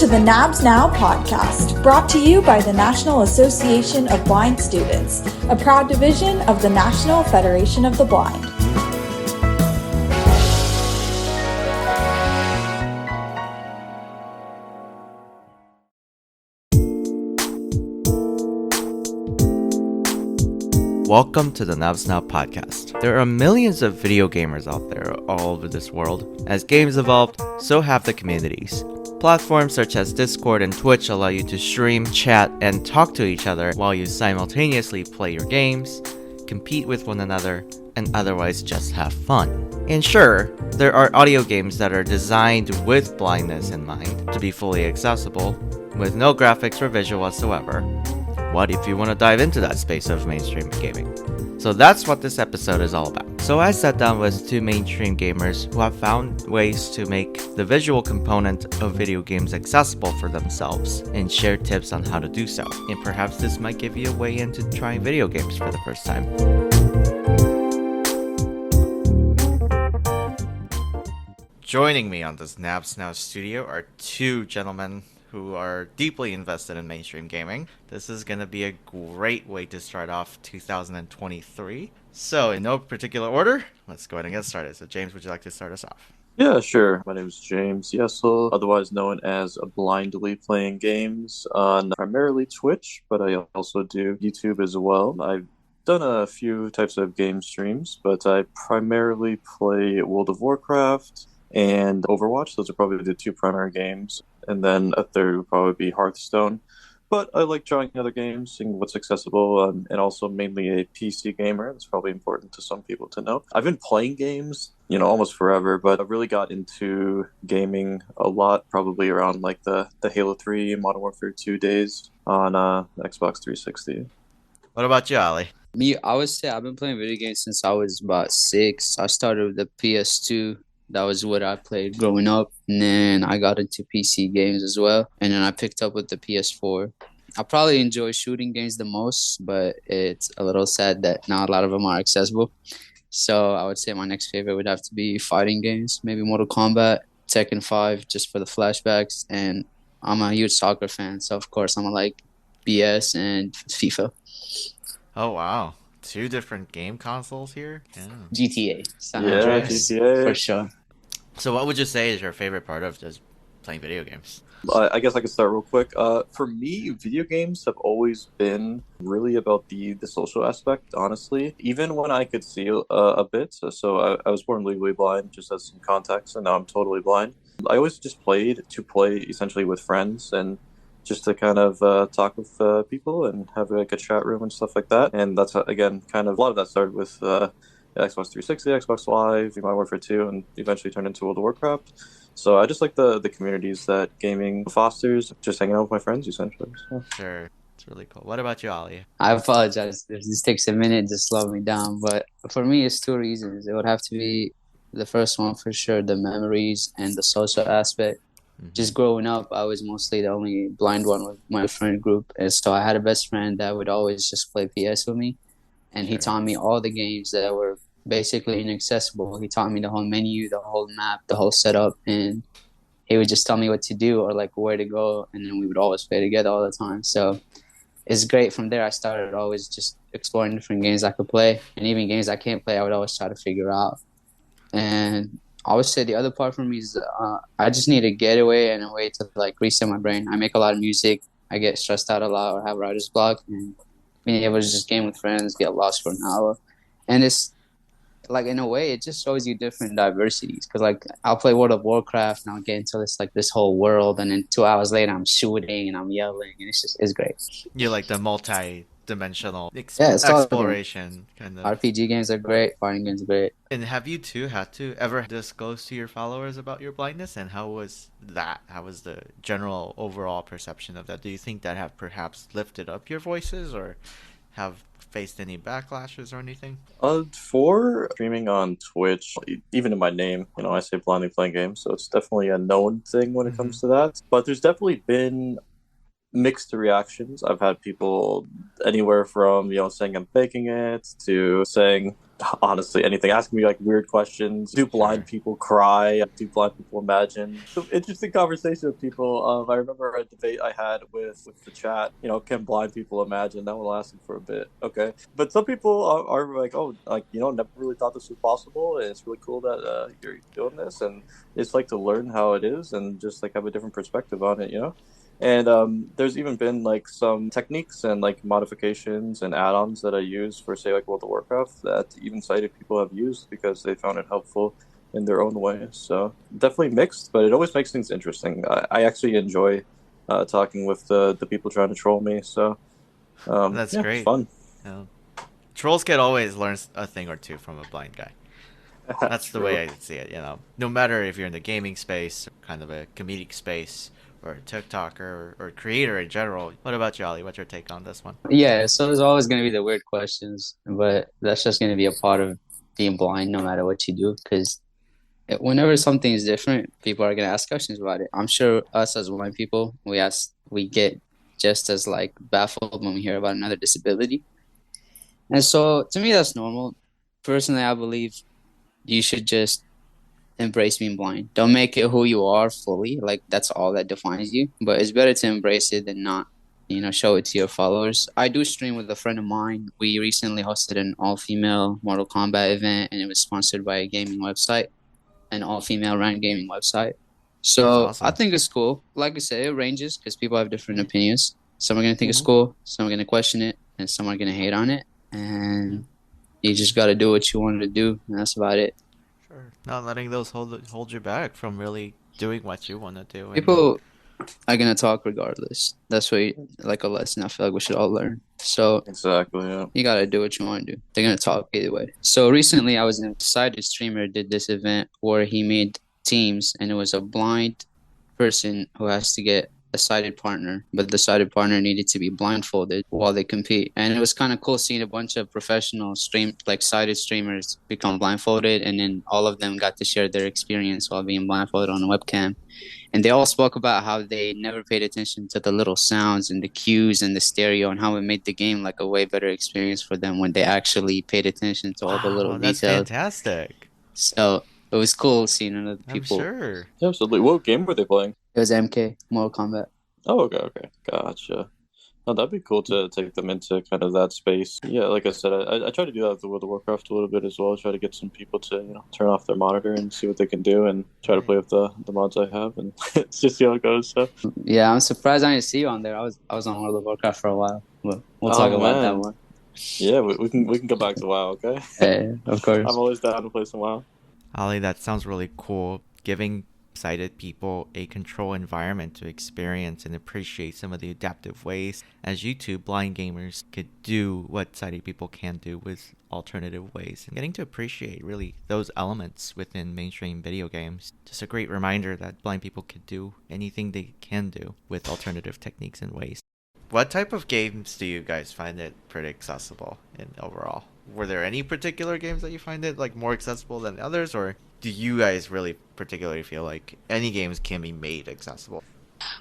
to the NABS Now podcast, brought to you by the National Association of Blind Students, a proud division of the National Federation of the Blind. Welcome to the NABS Now podcast. There are millions of video gamers out there all over this world. As games evolved, so have the communities. Platforms such as Discord and Twitch allow you to stream, chat, and talk to each other while you simultaneously play your games, compete with one another, and otherwise just have fun. And sure, there are audio games that are designed with blindness in mind to be fully accessible, with no graphics or visual whatsoever. What if you want to dive into that space of mainstream gaming? So that's what this episode is all about. So I sat down with two mainstream gamers who have found ways to make the visual component of video games accessible for themselves and share tips on how to do so. And perhaps this might give you a way into trying video games for the first time. Joining me on this NABS Now studio are two gentlemen who are deeply invested in mainstream gaming. This is going to be a great way to start off 2023. So, in no particular order, let's go ahead and get started. So, James, would you like to start us off? Yeah, sure. My name is James Yesel, otherwise known as Blindly Playing Games on primarily Twitch, but I also do YouTube as well. I've done a few types of game streams, but I primarily play World of Warcraft and Overwatch. Those are probably the two primary games. And then a third would probably be Hearthstone. But I like trying other games, seeing what's accessible, and also mainly a PC gamer. That's probably important to some people to know. I've been playing games, almost forever, but I really got into gaming a lot, probably around like the Halo 3 and Modern Warfare 2 days on Xbox 360. What about you, Ali? Me, I would say I've been playing video games since I was about 6. I started with the PS2. That was what I played growing up. And then I got into PC games as well. And then I picked up with the PS4. I probably enjoy shooting games the most, but it's a little sad that not a lot of them are accessible. So I would say my next favorite would have to be fighting games. Maybe Mortal Kombat, Tekken 5, just for the flashbacks. And I'm a huge soccer fan. So, of course, I'm like BS and FIFA. Oh, wow. 2 different game consoles here? Yeah. GTA. San Andreas, GTA. For sure. So what would you say is your favorite part of just playing video games? I guess I can start real quick. For me, video games have always been really about the social aspect, honestly. Even when I could see a bit. So I was born legally blind, just as some context, and now I'm totally blind. I always just played to play essentially with friends and just to kind of talk with people and have like a chat room and stuff like that. And that's, again, kind of a lot of that started with Xbox 360, Xbox Live, Modern Warfare 2, and eventually turned into World of Warcraft. So I just like the communities that gaming fosters, just hanging out with my friends, essentially. So. Sure. It's really cool. What about you, Ali? I apologize if this takes a minute to slow me down, but for me, it's 2 reasons. It would have to be the first one for sure, the memories and the social aspect. Just growing up, I was mostly the only blind one with my friend group. And so I had a best friend that would always just play PS with me. And he taught me all the games that were basically inaccessible. He taught me the whole menu, the whole map, the whole setup. And he would just tell me what to do or like where to go. And then we would always play together all the time. So it's great. From there, I started always just exploring different games I could play. And even games I can't play, I would always try to figure out. And I would say the other part for me is I just need a getaway and a way to like reset my brain. I make a lot of music. I get stressed out a lot or have writer's block. And being able to just game with friends, get lost for an hour. And it's like, in a way, it just shows you different diversities. Because like I'll play World of Warcraft and I'll get into this whole world. And then 2 hours later, I'm shooting and I'm yelling. And it's great. You like the multi-dimensional exploration kind of. RPG games are great. Fighting games are great. And have you two had to ever disclose to your followers about your blindness? And how was that? How was the general overall perception of that? Do you think that have perhaps lifted up your voices or have faced any backlashes or anything? For streaming on Twitch, even in my name, I say Blindly Playing Games, so it's definitely a known thing when it comes to that. But there's definitely been mixed reactions. I've had people anywhere from, saying I'm faking it to saying Honestly, anything. Ask me like weird questions. Do blind Sure. people cry? Do blind people imagine? Some interesting conversation with people. I remember a debate I had with the chat. You know, can blind people imagine? That one lasted for a bit. Okay, but some people are like, oh, like never really thought this was possible, and it's really cool that you're doing this, and it's like to learn how it is and just like have a different perspective on it. And there's even been like some techniques and like modifications and add-ons that I use for say like World of Warcraft that even sighted people have used because they found it helpful in their own way. So definitely mixed, but it always makes things interesting. I actually enjoy talking with the people trying to troll me. So That's yeah, it's great. fun. Yeah. Trolls can always learn a thing or two from a blind guy. That's the way True. I see it, No matter if you're in the gaming space, kind of a comedic space, or a TikToker, or creator in general. What about you, Ali? What's your take on this one? Yeah, so there's always going to be the weird questions, but that's just going to be a part of being blind no matter what you do. Because whenever something is different, people are going to ask questions about it. I'm sure us as blind people, we get just as like baffled when we hear about another disability. And so to me, that's normal. Personally, I believe you should just embrace being blind. Don't make it who you are fully. Like that's all that defines you. But it's better to embrace it than not, show it to your followers. I do stream with a friend of mine. We recently hosted an all-female Mortal Kombat event, and it was sponsored by a gaming website, an all-female ranked gaming website. That's So I awesome. think it's cool. Like I said, it ranges because people have different opinions. Some are gonna think it's Mhm. cool, some are gonna question it, and some are gonna hate on it. Yeah, And you just got to do what you wanted to do, and that's about it. sure. Not letting those hold you back from really doing what you want to do, and People are gonna talk regardless. That's like a lesson I feel like we should all learn. So Exactly. Yeah. you gotta do what you want to do. They're gonna talk either way. So recently, I was in a decided streamer did this event where he made teams, and it was a blind person who has to get a sighted partner, but the sighted partner needed to be blindfolded while they compete. And it was kind of cool seeing a bunch of professional like sighted streamers become blindfolded, and then all of them got to share their experience while being blindfolded on a webcam. And they all spoke about how they never paid attention to the little sounds and the cues and the stereo, and how it made the game like a way better experience for them when they actually paid attention to all the little wow, that's details. fantastic. So it was cool seeing other I'm people. sure. Absolutely. What game were they playing? It was MK, Mortal Kombat. Oh, okay. Gotcha. No, that'd be cool to take them into kind of that space. Yeah, like I said, I try to do that with the World of Warcraft a little bit as well. Try to get some people to turn off their monitor and see what they can do, and try to play with the mods I have, and it's just see how it goes. So, Yeah, I'm surprised I didn't see you on there. I was on World of Warcraft for a while. But we'll talk oh about that man, one. yeah, we can go back to WoW. Okay, Of I'm course. always down to play some WoW. Ali, that sounds really cool. Giving sighted people a control environment to experience and appreciate some of the adaptive ways as you two blind gamers could do what sighted people can do with alternative ways, and getting to appreciate really those elements within mainstream video games. Just a great reminder that blind people could do anything they can do with alternative techniques and ways. What type of games do you guys find it pretty accessible in overall? Were there any particular games that you find it like more accessible than others, or do you guys really particularly feel like any games can be made accessible?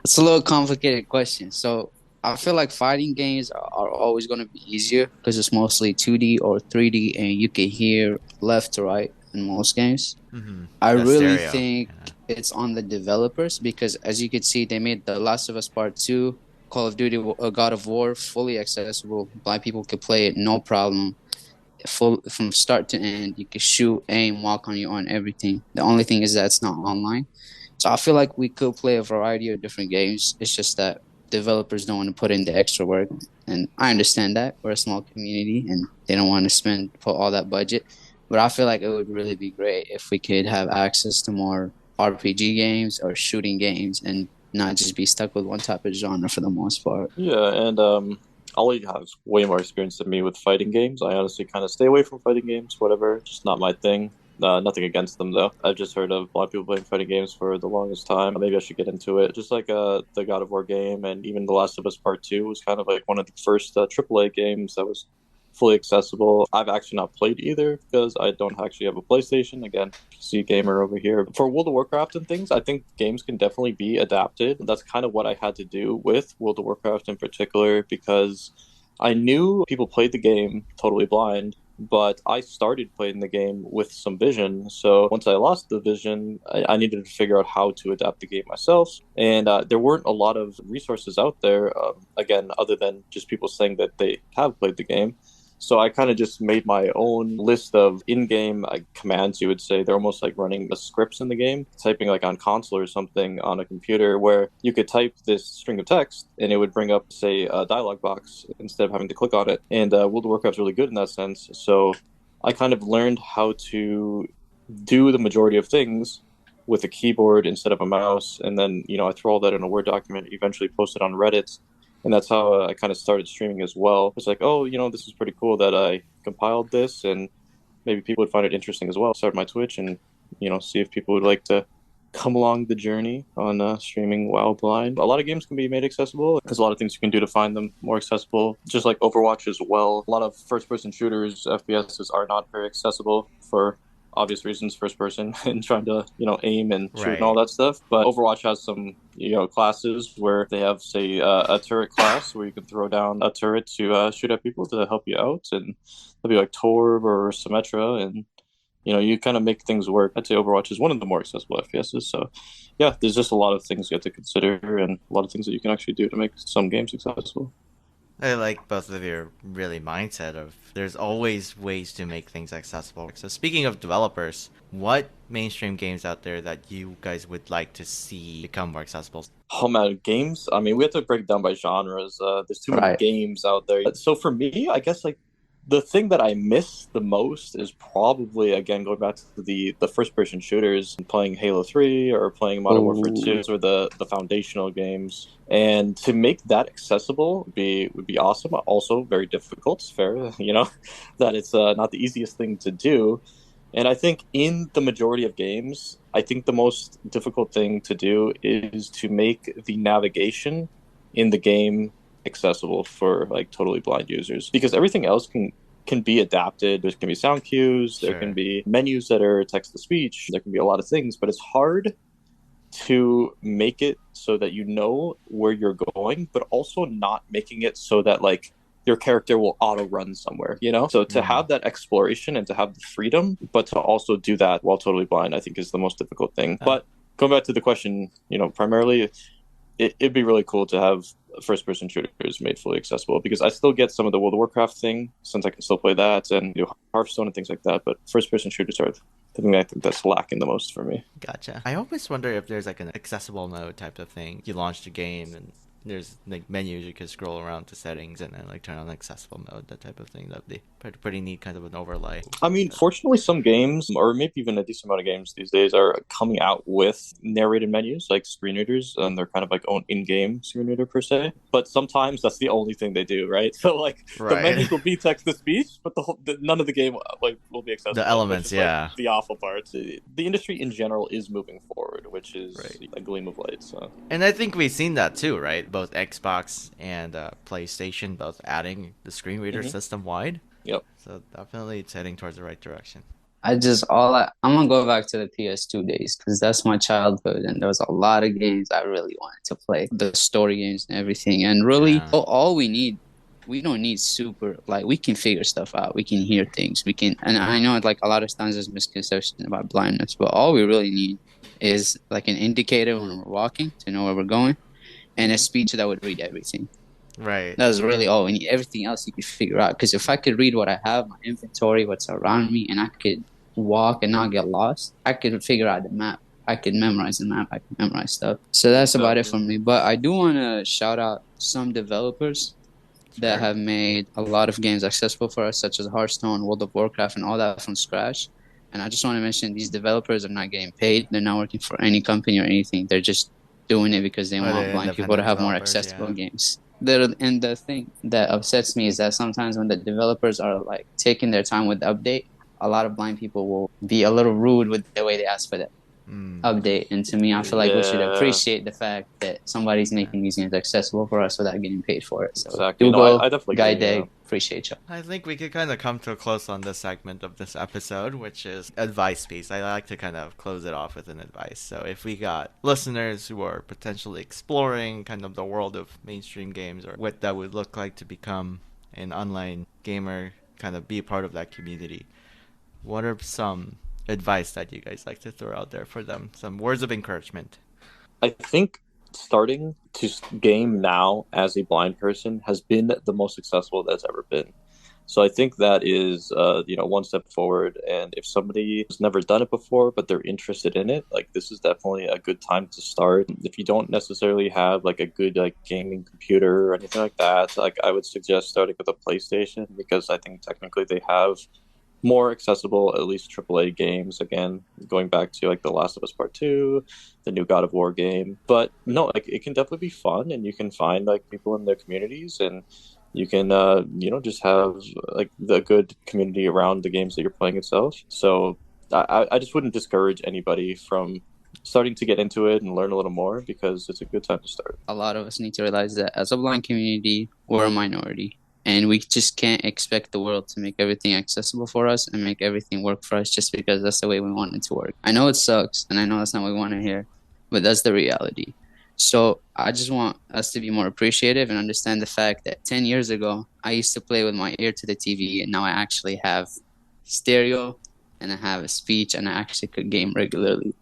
It's a little complicated question. So I feel like fighting games are always going to be easier because it's mostly 2D or 3D, and you can hear left to right in most games. Mm-hmm. I The really stereo. think Yeah. it's on the developers because, as you can see, they made The Last of Us Part 2, Call of Duty, God of War fully accessible. Blind people could play it no problem. Full from start to end. You can shoot, aim, walk on your own, everything. The only thing is that it's not online. So I feel like we could play a variety of different games. It's just that developers don't want to put in the extra work, and I understand that we're a small community and they don't want to put all that budget. But I feel like it would really be great if we could have access to more RPG games or shooting games and not just be stuck with one type of genre for the most part. Yeah, and Ollie has way more experience than me with fighting games. I honestly kind of stay away from fighting games, whatever, just not my thing. Nothing against them though. I've just heard of a lot of people playing fighting games for the longest time. Maybe I should get into it. Just like the God of War game, and even The Last of Us Part Two was kind of like one of the first AAA games that was fully accessible. I've actually not played either because I don't actually have a PlayStation. Again, PC gamer over here. For World of Warcraft and things, I think games can definitely be adapted. That's kind of what I had to do with World of Warcraft in particular because I knew people played the game totally blind, but I started playing the game with some vision. So once I lost the vision, I needed to figure out how to adapt the game myself. And there weren't a lot of resources out there, again, other than just people saying that they have played the game. So I kind of just made my own list of in-game commands, you would say. They're almost like running the scripts in the game, typing like on console or something on a computer where you could type this string of text and it would bring up, say, a dialog box instead of having to click on it. And World of Warcraft's really good in that sense. So I kind of learned how to do the majority of things with a keyboard instead of a mouse. And then, I throw all that in a Word document, eventually post it on Reddit. And that's how I kind of started streaming as well. It's like, oh, this is pretty cool that I compiled this, and maybe people would find it interesting as well. Start my Twitch and, see if people would like to come along the journey on streaming while blind. A lot of games can be made accessible. There's a lot of things you can do to find them more accessible, just like Overwatch as well. A lot of first-person shooters, FPSs, are not very accessible for obvious reasons, first person, and trying to aim and shoot and all that stuff. But Overwatch has some classes where they have, say, a turret class where you can throw down a turret to shoot at people to help you out, and that'll be like Torb or Symmetra, and you kind of make things work. I'd say Overwatch is one of the more accessible FPSs. So yeah, there's just a lot of things you have to consider, and a lot of things that you can actually do to make some games accessible. I like both of your really mindset of there's always ways to make things accessible. So speaking of developers, what mainstream games out there that you guys would like to see become more accessible? Oh man, games. I mean, we have to break it down by genres. There's too many games out there. So for me, I guess like the thing that I miss the most is probably, again, going back to the first-person shooters, playing Halo 3 or playing Modern Warfare 2, or the foundational games. And to make that accessible would be awesome. Also very difficult. It's fair, that it's not the easiest thing to do. And I think in the majority of games, I think the most difficult thing to do is to make the navigation in the game accessible for like totally blind users, because everything else can be adapted. There can be sound cues, there can be menus that are text to speech, there can be a lot of things, but it's hard to make it so that you know where you're going, but also not making it so that like your character will auto run somewhere, so to have that exploration and to have the freedom, but to also do that while totally blind, I think is the most difficult thing. But going back to the question, primarily it'd be really cool to have first-person shooters made fully accessible, because I still get some of the World of Warcraft thing, since I can still play that and do Hearthstone and things like that, but first-person shooters are the thing I think that's lacking the most for me. Gotcha. I always wonder if there's like an accessible mode type of thing. You launch the game and there's like menus you can scroll around to settings and then like turn on accessible mode, that type of thing. That'd be pretty neat, kind of an overlay. I mean, fortunately, some games, or maybe even a decent amount of games these days, are coming out with narrated menus, like screen readers, and they're kind of like own in-game screen reader per se. But sometimes that's the only thing they do, right? So like the menus will be text to speech, but none of the game will be accessible. The elements, like, the awful parts. The industry in general is moving forward, which is a gleam of light. So. And I think we've seen that too, right? Both Xbox and PlayStation both adding the screen reader system wide. Yep. So definitely it's heading towards the right direction. I'm gonna go back to the PS2 days, because that's my childhood, and there was a lot of games I really wanted to play, the story games and everything. And really, all we don't need super, like, we can figure stuff out, we can hear things, and I know like a lot of times there's misconception about blindness, but all we really need is like an indicator when we're walking to know where we're going, and a speech that would read everything. Right. That's really all we need. Everything else you can figure out. Because if I could read what I have, my inventory, what's around me, and I could walk and not get lost, I could figure out the map. I could memorize the map. I could memorize stuff. So that's about it for me. But I do want to shout out some developers that have made a lot of games accessible for us, such as Hearthstone, World of Warcraft, and all that from scratch. And I just want to mention these developers are not getting paid. They're not working for any company or anything. They're just doing it because they want blind people to have more accessible games. And the thing that upsets me is that sometimes when the developers are like taking their time with the update, a lot of blind people will be a little rude with the way they ask for that update. And to me, I feel like we should appreciate the fact that somebody's making these games accessible for us without getting paid for it. So, exactly. I definitely Guy Day, appreciate you. I think we could kind of come to a close on this segment of this episode, which is advice piece. I like to kind of close it off with an advice. So if we got listeners who are potentially exploring kind of the world of mainstream games, or what that would look like to become an online gamer kind of be part of that community. What are some advice that you guys like to throw out there for them? Some words of encouragement. I think starting to game now as a blind person has been the most successful that's ever been. So I think that is, one step forward. And if somebody has never done it before, but they're interested in it, like this is definitely a good time to start. If you don't necessarily have like a good like gaming computer or anything like that, like I would suggest starting with a PlayStation because I think technically they have more accessible, at least AAA games. Again, going back to like The Last of Us Part 2, the new God of War game. But no, like it can definitely be fun, and you can find like people in their communities, and you can just have like the good community around the games that you're playing itself. So I just wouldn't discourage anybody from starting to get into it and learn a little more because it's a good time to start. A lot of us need to realize that as a blind community, we're a minority. And we just can't expect the world to make everything accessible for us and make everything work for us just because that's the way we want it to work. I know it sucks, and I know that's not what we want to hear, but that's the reality. So I just want us to be more appreciative and understand the fact that 10 years ago, I used to play with my ear to the TV, and now I actually have stereo, and I have a speech, and I actually could game regularly.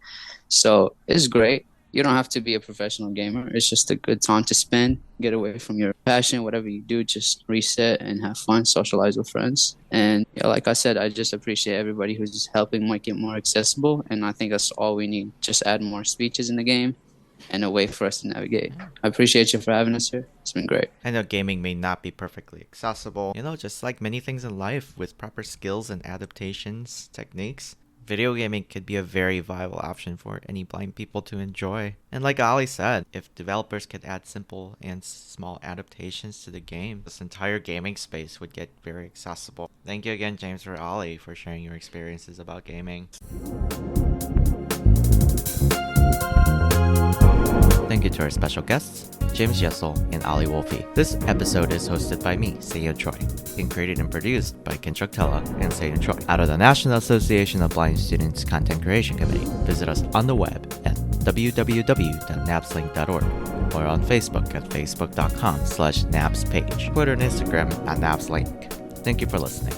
So it's great. You don't have to be a professional gamer. It's just a good time to spend, get away from your passion, whatever you do, just reset and have fun, socialize with friends. And yeah, like I said, I just appreciate everybody who's just helping make it more accessible. And I think that's all we need. Just add more speeches in the game and a way for us to navigate. I appreciate you for having us here. It's been great. I know gaming may not be perfectly accessible. Just like many things in life, with proper skills and adaptations, techniques, video gaming could be a very viable option for any blind people to enjoy. And like Ali said, if developers could add simple and small adaptations to the game, this entire gaming space would get very accessible. Thank you again, James or Ali, for sharing your experiences about gaming. Thank you to our special guests, James Yesel and Ali Wolfie. This episode is hosted by me, Seyoon Choi, and created and produced by Kinshuk, Tella, and Seyoon Choi out of the National Association of Blind Students Content Creation Committee. Visit us on the web at www.nabslink.org or on Facebook at facebook.com/nabspage, Twitter and Instagram at nabslink. Thank you for listening.